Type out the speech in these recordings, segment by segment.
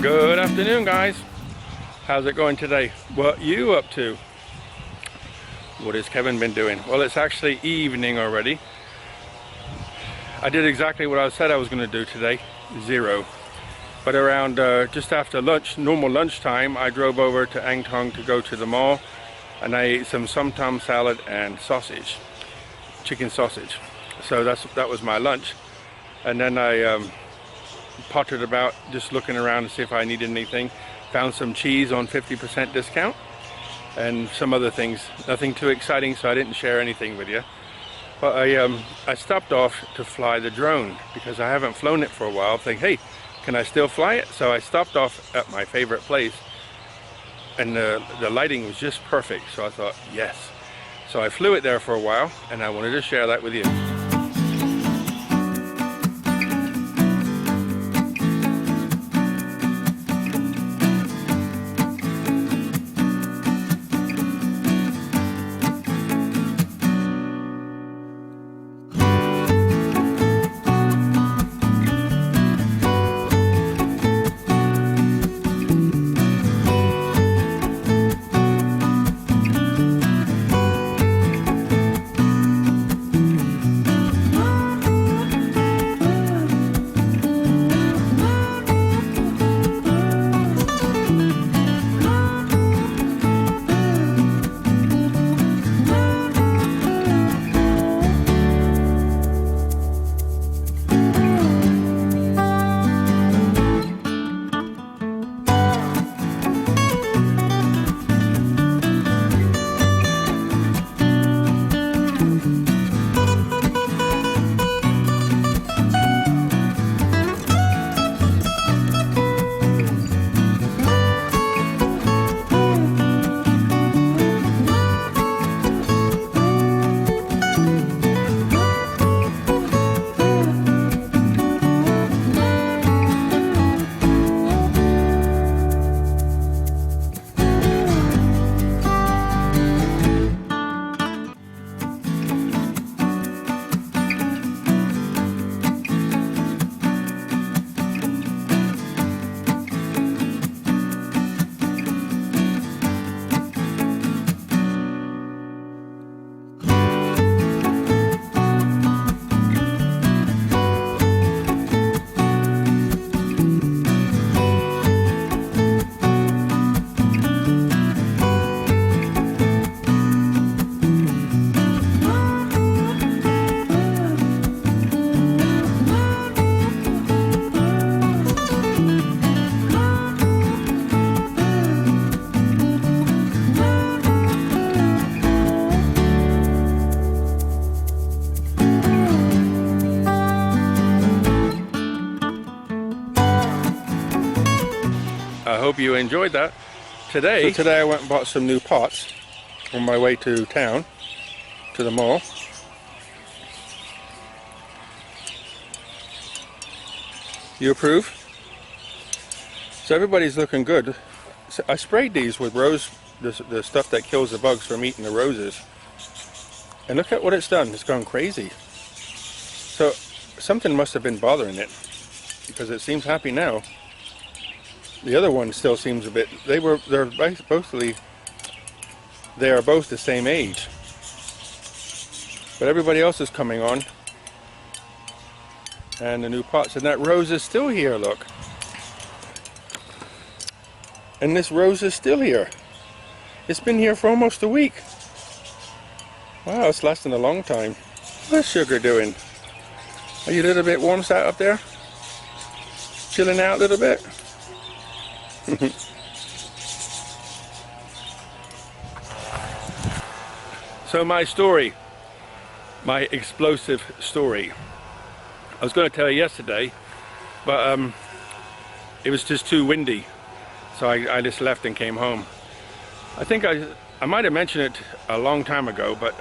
Good afternoon, guys. How's it going today? What you up to? What has Kevin been doing? Well, it's actually evening already. I did exactly what I said I was going to do today, 0. But around just after lunch, normal lunchtime, I drove over to Angtong to go to the mall, and I ate some tom salad and sausage, chicken sausage. So that was my lunch, and then I pottered about just looking around to see if I needed anything. Found some cheese on 50% discount and some other things. Nothing too exciting, so I didn't share anything with you. But I stopped off to fly the drone because I haven't flown it for a while. Think, hey, can I still fly it? So I stopped off at my favorite place, and the lighting was just perfect. So I thought, yes. So I flew it there for a while, and I wanted to share that with you. I hope you enjoyed that. Today I went and bought some new pots on my way to town, to the mall. You approve? So everybody's looking good. So I sprayed these with rose, the stuff that kills the bugs from eating the roses. And look at what it's done. It's gone crazy. So something must have been bothering it, because it seems happy now. The other one still seems a bit, they are both the same age. But everybody else is coming on. And the new pots, and that rose is still here, look. And this rose is still here. It's been here for almost a week. Wow, it's lasting a long time. What's Sugar doing? Are you a little bit warm sat up there? Chilling out a little bit? So my story, my explosive story. I was going to tell you yesterday, but it was just too windy, so I just left and came home. I think I might have mentioned it a long time ago, but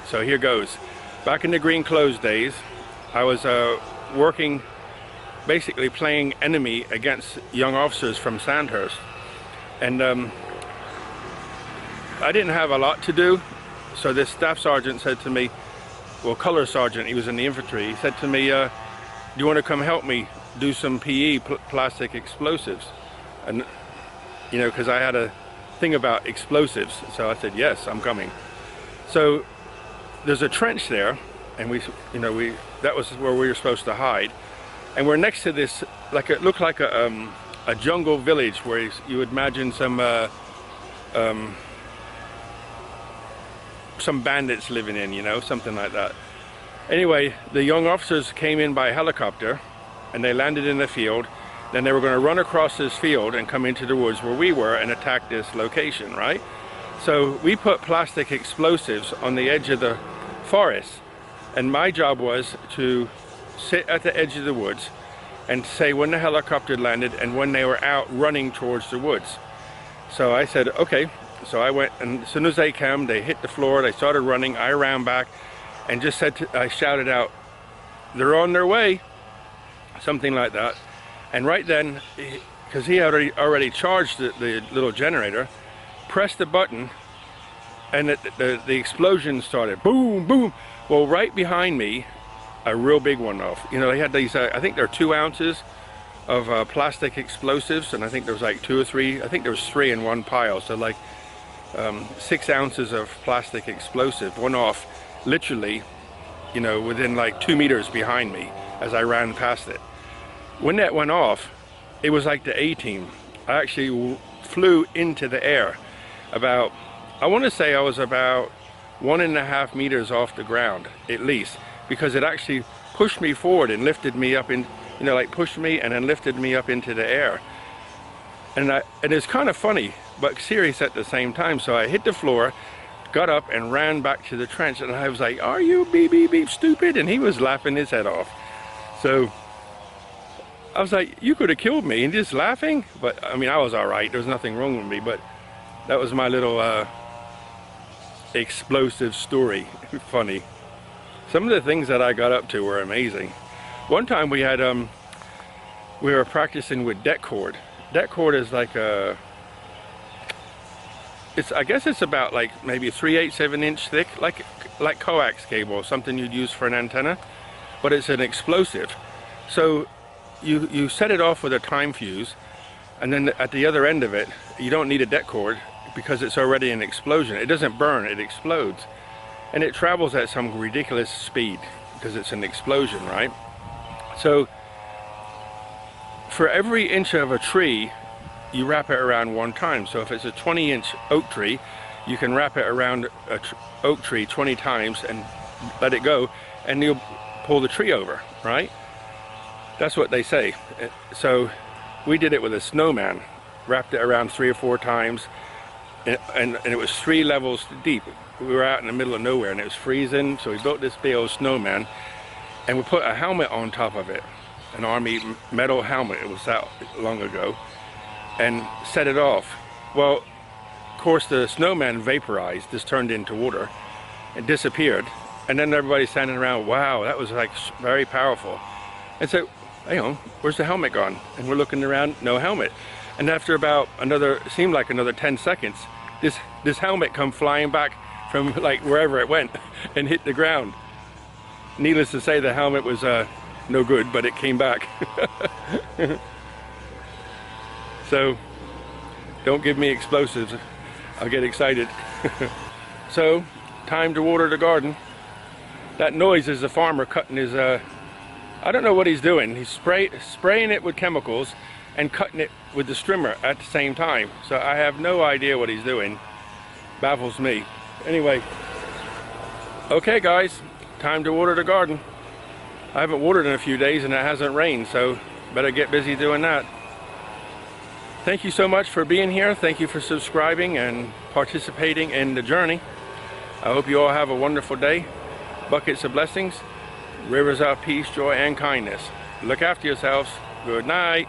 so here goes. Back in the green clothes days, I was working, basically playing enemy against young officers from Sandhurst, and I didn't have a lot to do, so this staff sergeant said to me, well, color sergeant, he was in the infantry, he said to me, do you want to come help me do some PE, plastic explosives? And you know, because I had a thing about explosives, so I said, yes, I'm coming. So there's a trench there, and that was where we were supposed to hide, and we're next to this, like it looked like a jungle village where you would imagine some bandits living in, you know, something like that. Anyway, the young officers came in by helicopter, and they landed in the field. Then they were going to run across this field and come into the woods where we were and attack this location, right? So we put plastic explosives on the edge of the forest, and my job was to sit at the edge of the woods and say when the helicopter landed and when they were out running towards the woods. So I said, okay. So I went, and as soon as they came, they hit the floor, they started running. I ran back and just I shouted out, they're on their way, something like that. And right then, because he already charged the little generator, pressed the button, and the explosion started. Boom, boom. Well, right behind me, a real big one off. You know, they had these, I think they're 2 ounces of plastic explosives, and I think there was like 2 or 3, I think there was 3 in one pile. So like 6 ounces of plastic explosive went off literally, you know, within like 2 meters behind me as I ran past it. When that went off, it was like the A-team. I actually flew into the air about, I want to say I was about 1.5 meters off the ground, at least, because it actually pushed me forward and lifted me up in, you know, like pushed me and then lifted me up into the air. And it's kind of funny, but serious at the same time. So I hit the floor, got up and ran back to the trench, and I was like, are you beep, beep, beep, stupid? And he was laughing his head off. So I was like, you could have killed me, and just laughing. But I mean, I was all right. There was nothing wrong with me, but that was my little explosive story. Funny. Some of the things that I got up to were amazing. One time we had, we were practicing with deck cord. Deck cord is like a, I guess it's about like maybe 3/8 of an inch thick, like coax cable, something you'd use for an antenna, but it's an explosive. So you set it off with a time fuse, and then at the other end of it, you don't need a deck cord because it's already an explosion. It doesn't burn, it explodes. And it travels at some ridiculous speed because it's an explosion, right? So for every inch of a tree, you wrap it around 1 time. So if it's a 20-inch oak tree, you can wrap it around an oak tree 20 times and let it go, and you'll pull the tree over, right? That's what they say. So we did it with a snowman, wrapped it around 3 or 4 times, and it was 3 levels deep. We were out in the middle of nowhere and it was freezing, so we built this big old snowman, and we put a helmet on top of it, an army metal helmet. It was out long ago, and set it off. Well, of course the snowman vaporized, just turned into water and disappeared, and then everybody's standing around, wow, that was like very powerful. And so, hang on, where's the helmet gone? And we're looking around, no helmet. And after about seemed like another 10 seconds, this helmet come flying back from like wherever it went and hit the ground. Needless to say, the helmet was no good, but it came back. So don't give me explosives, I'll get excited. So time to water the garden. That noise is the farmer cutting his, I don't know what he's doing. He's spraying it with chemicals and cutting it with the strimmer at the same time. So I have no idea what he's doing. Baffles me. Anyway, okay guys, time to water the garden. I haven't watered in a few days and it hasn't rained, so better get busy doing that. Thank you so much for being here. Thank you for subscribing and participating in the journey. I hope you all have a wonderful day. Buckets of blessings, rivers of peace, joy, and kindness. Look after yourselves. Good night.